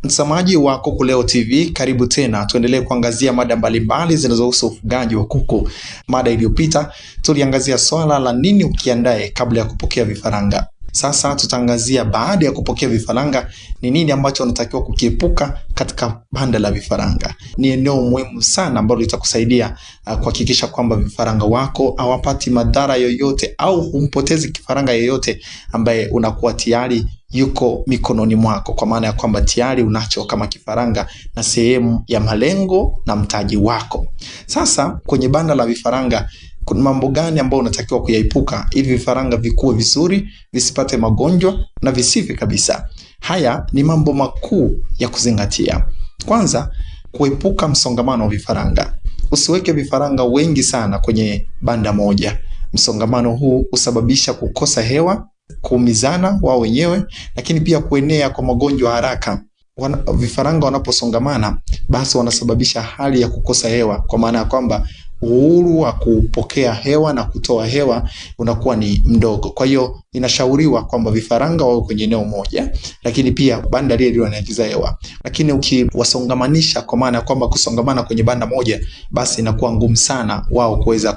Mtazamaji wa Kuku Leo TV, karibu tena. Tuendelee kuangazia mada mbalimbali zinazohusu ufugaji wa kuku. Mada iliyopita tuliangazia swala la nini ukiandae kabla ya kupokea vifaranga. Sasa tutaangazia baada ya kupokea vifaranga ni nini ambacho unatakiwa kukiepuka katika banda la vifaranga. Ni eneo muhimu sana ambalo litakusaidia kuhakikisha kwamba vifaranga wako hawapati madhara yoyote au humpotezi kifaranga yoyote ambaye unakuwa tayari yuko mikononi mwako, kwa maana ya kwamba tayari unacho kama kifaranga na sehemu ya malengo na mtaji wako. Sasa kwenye banda la vifaranga kuna mambo gani ambayo unatakiwa kuyaepuka ili vifaranga vikue vizuri, visipate magonjwa na visife kabisa? Haya ni mambo makuu ya kuzingatia. Kwanza, kuepuka msongamano wa vifaranga. Usiweke vifaranga wengi sana kwenye banda moja. Msongamano huu husababisha kukosa hewa, kuumizana wao wenyewe, lakini pia kuenea kwa magonjwa haraka. Vifaranga wanaposongamana basi wanasababisha hali ya kukosa hewa, kwa maana ya kwamba uhuru wa kupokea hewa na kutoa hewa unakuwa ni mdogo. Kwa hiyo inashauriwa kwamba vifaranga wao kwenye eneo moja, lakini pia banda lile linaingiza hewa. Lakini ukiwasongamanisha, kwa maana ya kwamba kusongamana kwenye banda moja, basi inakuwa ngumu sana wao kuweza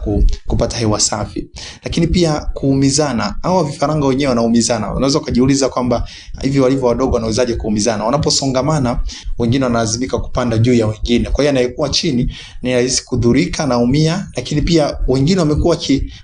kupata hewa safi. Lakini pia kuumizana, hawa vifaranga wenyewe wanaumizana. Unaweza kujiuliza kwamba hivi walivyo wadogo wanawezaje kuumizana? Wanaposongamana, wengine wanalazimika kupanda juu ya wengine. Kwa hiyo anayekuwa chini ni rahisi kudhurika na lakini pia wengine wamekuwa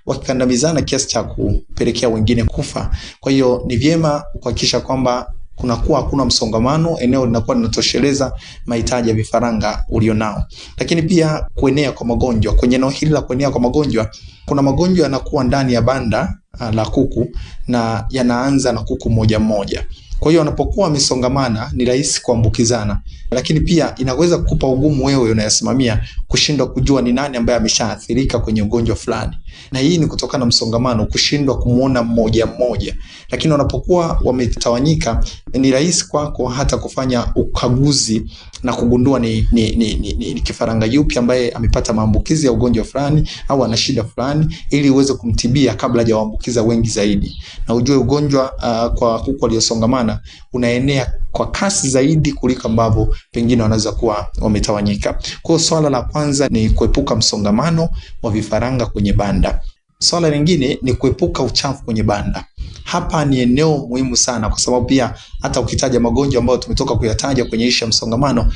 wakikandamizana kiasi cha kupelekea wengine kufa. Kwa hiyo ni vyema kuhakikisha kwamba kunakuwa hakuna msongamano, eneo linakuwa linatosheleza mahitaji ya vifaranga ulionao. Lakini pia kuenea kwa magonjwa. Kwenye eneo hili la kuenea kwa magonjwa, kuna magonjwa yanakuwa ndani ya banda la kuku na yanaanza na kuku mmoja mmoja. Kwa hiyo wanapokuwa wamesongamana ni rahisi kuambukizana, lakini pia inaweza kukupa ugumu wewe unayasimamia kushindwa kujua ni nani ambaye ameshaathirika kwenye ugonjwa fulani. Na hii ni kutokana na msongamano, kushindwa kumuona mmoja mmoja. Lakini wanapokuwa wametawanyika ni rahisi kwako hata kufanya ukaguzi na kugundua ni kifaranga yupi ambaye amepata maambukizi ya ugonjwa fulani au ana shida fulani, ili uweze kumtibia kabla hajawaambukiza wengi zaidi. Na ujue ugonjwa kwa kuku waliosongamana unaenea kwa kasi zaidi kuliko ambavyo pengine wanaweza kuwa wametawanyika. Kwa hiyo swala la kwanza ni kuepuka msongamano wa vifaranga kwenye banda. Swala lingine ni kuepuka uchafu kwenye banda. Hapa ni eneo muhimu sana, kwa sababu pia hata ukitaja magonjwa ambayo tumetoka kuyataja kwenye ishu ya msongamano,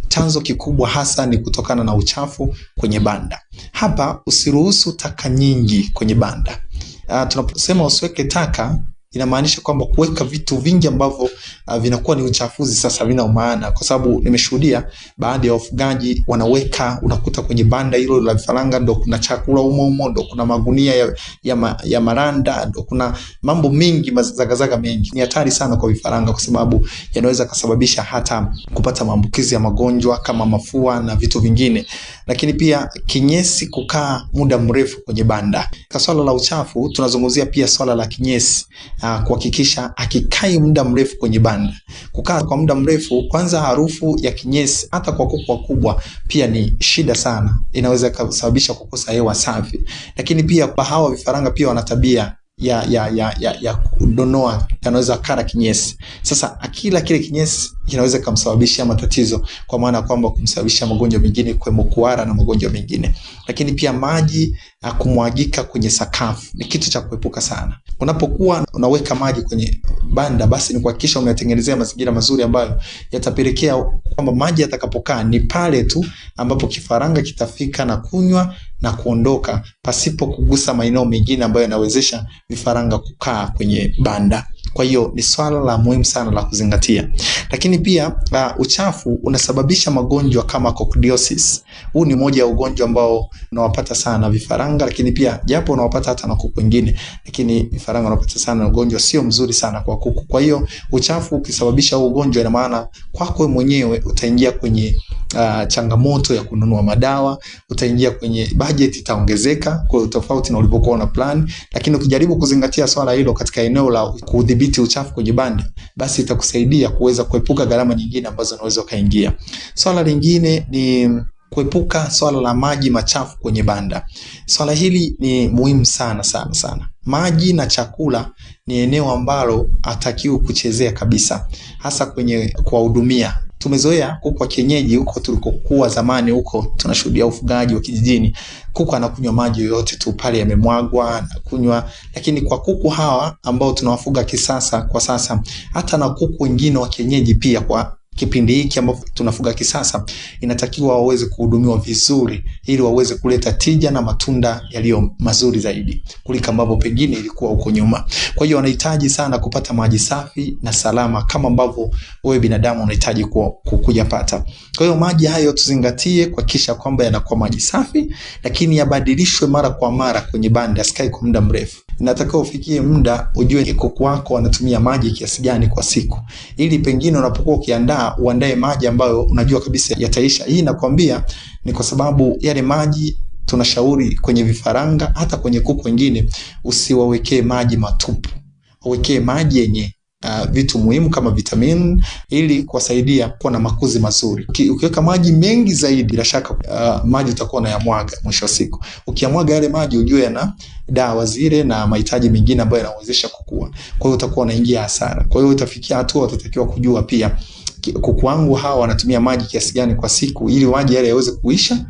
chanzo kikubwa hasa ni kutokana na uchafu kwenye banda. Hapa usiruhusu taka nyingi kwenye banda. Tunaposema usiweke taka, inamaanisha kwamba kuweka vitu vingi ambavyo vinakuwa ni uchafuzi sasa vina maana, kwa sababu nimeshuhudia baadhi ya wafugaji wanaweka, unakuta kwenye banda hilo la vifaranga ndo kuna chakula umo, ndo kuna magunia ya maranda, ndo kuna mambo mingi, mazagazaga mengi. Ni hatari sana kwa vifaranga, kwa sababu yanaweza kusababisha hata kupata maambukizi ya magonjwa kama mafua na vitu vingine. Lakini pia kinyesi kukaa muda mrefu kwenye banda. Kwa swala la uchafu tunazungumzia pia swala la kinyesi, kuhakikisha akikai muda mrefu kwenye banda. Kukaa kwa muda mrefu, kwanza harufu ya kinyesi hata kwa kuku wakubwa pia ni shida sana, inaweza kusababisha kukosa hewa safi. Lakini pia hawa vifaranga pia wana tabia ya kudonoa, yanaweza kara kinyesi. Sasa akila kile kinyesi inaweza kumsababishia matatizo, kwa maana kwamba kumsababisha magonjwa mengine kwa kuhara na magonjwa mengine. Lakini pia maji kumwagika kwenye sakafu ni kitu cha kuepuka sana. Unapokuwa unaweka maji kwenye banda, basi ni kuhakikisha umetengenezea mazingira mazuri ambayo yatapelekea kwamba maji yatakapokaa ni pale tu ambapo kifaranga kitafika na kunywa na kuondoka, pasipo kugusa maeneo mengine ambayo yanawezesha vifaranga kukaa kwenye banda. Kwa hiyo ni swala la muhimu sana la kuzingatia. Lakini pia uchafu unasababisha magonjwa kama coccidiosis. Huu ni moja ya ugonjwa ambao unawapata sana vifaranga, lakini pia japo unawapata hata na kuku wengine, lakini vifaranga wanapata sana ugonjwa, sio mzuri sana kwa kuku. Kwa hiyo uchafu ukisababisha ugonjwa, ina maana kwako mwenyewe utaingia kwenye changamoto ya kununua madawa, utaingia kwenye budget itaongezeka kwa tofauti na ulipokuwa na plan. Lakini ukijaribu kuzingatia swala hilo katika eneo la kudhibiti uchafu kwenye banda, basi itakusaidia kuweza kuepuka gharama nyingine ambazo unaweza kaingia. Swala lingine ni kuepuka swala la maji machafu kwenye banda. Swala hili ni muhimu sana sana sana. Maji na chakula ni eneo ambalo hatakiwi kuchezea kabisa, hasa kwenye kuwahudumia. Tumezoea kuku wa kienyeji huko tulikokuwa zamani, huko tunashuhudia ufugaji wa kijijini. Kuku anakunywa maji yoyote tu pale yamemwagwa na kunywa. Lakini kwa kuku hawa ambao tunawafuga kisasa kwa sasa, hata na kuku wengine wa kienyeji pia kwa kipindi hiki ambapo tunafuga kisasa, inatakiwa waweze kuhudumiwa vizuri ili waweze kuleta tija na matunda yaliyo mazuri zaidi kuliko ambavyo pengine ilikuwa huko nyuma. Kwa hiyo wanahitaji sana kupata maji safi na salama kama ambavyo wewe binadamu unahitaji kuyapata. Kwa hiyo maji hayo tuzingatie kuhakikisha kwamba yanakuwa maji safi, lakini yabadilishwe mara kwa mara kwenye banda, asikae kwa muda mrefu. Inatakiwa ufikie muda ujue kuku wako wanatumia maji kiasi gani kwa siku, ili pengine unapokuwa ukiandaa uandae maji ambayo unajua kabisa yataisha. Hii nakwambia ni kwa sababu yale maji tunashauri kwenye vifaranga, hata kwenye kuku wengine, usiwawekee maji matupu. Uwekee maji yenye vitu muhimu kama vitamini ili kuwasaidia kuwa na makuzi mazuri. Ukiweka maji mengi zaidi, bila shaka maji utakuwa unayamwaga mwisho wa siku. Ukiamwaga yale maji ujue yana dawa zile na mahitaji mengine ambayo yanawezesha kukua. Kwa hiyo utakuwa unaingia hasara. Kwa hiyo utafikia hatua utatakiwa kujua pia kuku wangu hawa wanatumia maji kiasi gani kwa siku, ili maji yale yaweze kuisha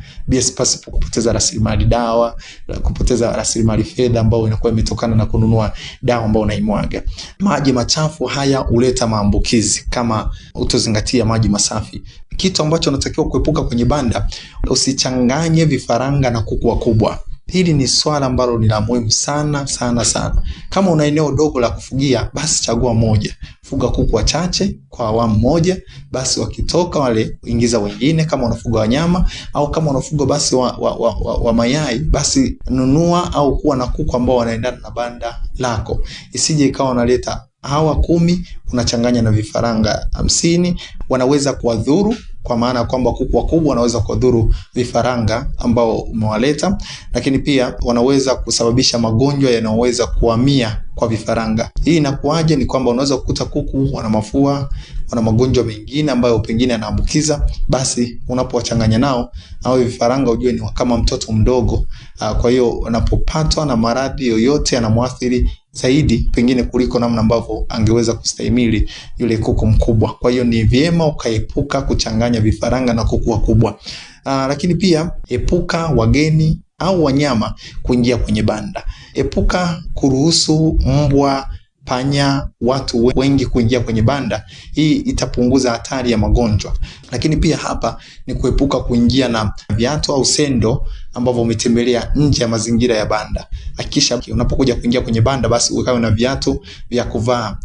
pasipo kupoteza rasilimali dawa, kupoteza rasilimali fedha ambayo inakuwa imetokana na kununua dawa ambayo unaimwaga. Maji machafu haya huleta maambukizi kama utozingatia maji masafi. Kitu ambacho unatakiwa kuepuka kwenye banda, usichanganye vifaranga na kuku wakubwa. Hili ni swala ambalo ni la muhimu sana sana sana. Kama una eneo dogo la kufugia, basi chagua moja. Fuga kuku wachache kwa awamu moja, basi wakitoka wale ingiza wengine. Kama unafuga wanyama au kama unafuga basi wa mayai, basi nunua au kuwa na kuku ambao wanaendana na banda lako. Isije ikawa unaleta hawa 10 unachanganya na vifaranga 50, wanaweza kuwadhuru, kwa maana kwamba kuku wakubwa wanaweza kuwadhuru vifaranga ambao umewaleta, lakini pia wanaweza kusababisha magonjwa yanayoweza kuhamia kwa vifaranga. Hii inakuaje? Ni kwamba unaweza kukuta kuku wana mafua, wana magonjwa mengine ambayo pengine yanaambukiza. Basi unapowachanganya nao hao vifaranga, ujue ni kama mtoto mdogo. Kwa hiyo unapopatwa na maradhi yoyote yanamwathiri zaidi pengine kuliko namna ambavyo angeweza kustahimili yule kuku mkubwa. Kwa hiyo ni vyema ukaepuka kuchanganya vifaranga na kuku wakubwa. Lakini pia epuka wageni au wanyama kuingia kwenye banda. Epuka kuruhusu mbwa, panya, watu wengi kuingia kwenye banda. Hii itapunguza hatari ya magonjwa. Lakini pia hapa ni kuepuka kuingia na viatu au sendo ambavyo umetembelea nje ya mazingira ya banda. Hakikisha unapokuja kuingia kwenye banda, basi ukawe na viatu vya kuvaa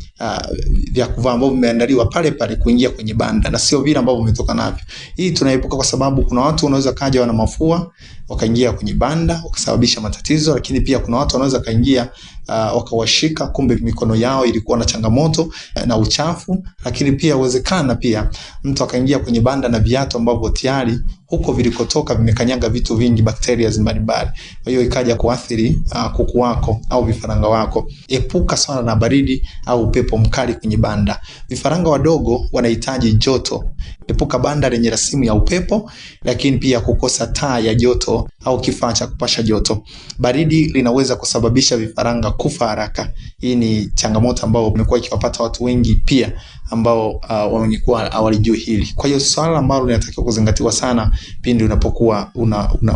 ambavyo vimeandaliwa pale pale kuingia kwenye banda, na sio vile ambavyo umetoka navyo. Hii tunaepuka kwa sababu kuna watu wanaweza kaja wana mafua wakaingia kwenye banda wakasababisha matatizo, lakini pia kuna watu wanaweza kaingia wakawashika, kumbe mikono yao ilikuwa na changamoto na uchafu. Lakini pia uwezekana pia mtu akaingia kwenye banda na viatu ambavyo tayari huko vilikotoka vimekanyaga vitu vingi, bakteria mbalimbali. Kwa hiyo ikaja kuathiri kuku wako au vifaranga wako. Epuka sana na baridi au upepo mkali kwenye banda. Vifaranga wadogo wanahitaji joto. Epuka banda lenye rasimu ya upepo, lakini pia kukosa taa ya joto au kifaa cha kupasha joto. Baridi linaweza kusababisha vifaranga kufa haraka. Hii ni changamoto ambayo imekuwa ikiwapata watu wengi pia ambao wamekuwa hawalijui hili. Kwa hiyo swala ambalo linatakiwa kuzingatiwa sana pindi unapokuwa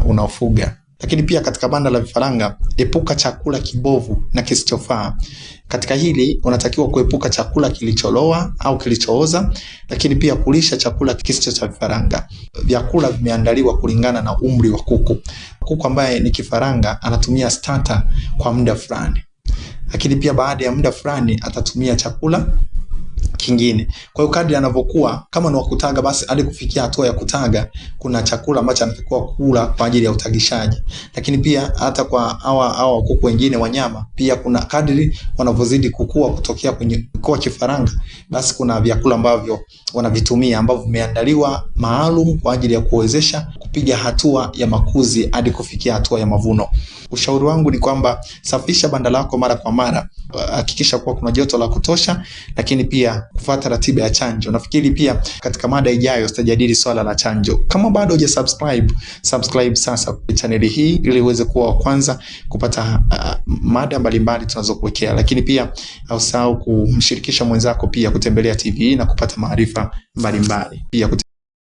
unafuga. Lakini pia katika banda la vifaranga, epuka chakula kibovu na kisichofaa. Katika hili unatakiwa kuepuka chakula kilicholoa au kilichooza, lakini pia kulisha chakula kisicho cha vifaranga. Vyakula vimeandaliwa kulingana na umri wa kuku. Kuku ambaye ni kifaranga anatumia starter kwa muda fulani, lakini pia baada ya muda fulani atatumia chakula kingine. Kwa hiyo kadri anavyokuwa, kama ni wakutaga, basi hadi kufikia hatua ya kutaga, kuna chakula ambacho anatakiwa kula kwa ajili ya utagishaji. Lakini pia hata kwa hawa kuku wengine wanyama, pia kuna kadri wanavyozidi kukua kutokea kwenye kwa kifaranga, basi kuna vyakula ambavyo wanavitumia ambavyo vimeandaliwa maalum kwa ajili ya kuwezesha kupiga hatua ya makuzi hadi kufikia hatua ya mavuno. Ushauri wangu ni kwamba safisha banda lako mara kwa mara. Hakikisha kuwa kuna joto la kutosha, lakini pia kufuata ratiba ya chanjo. Nafikiri pia katika mada ijayo tutajadili swala la chanjo. Kama bado subscribe sasa kwa channel hii ili uweze kuwa wa kwanza kupata mada mbalimbali tunazokuwekea, lakini pia usahau kumshirikisha mwenzako pia kutembelea TV na kupata maarifa mbalimbali pia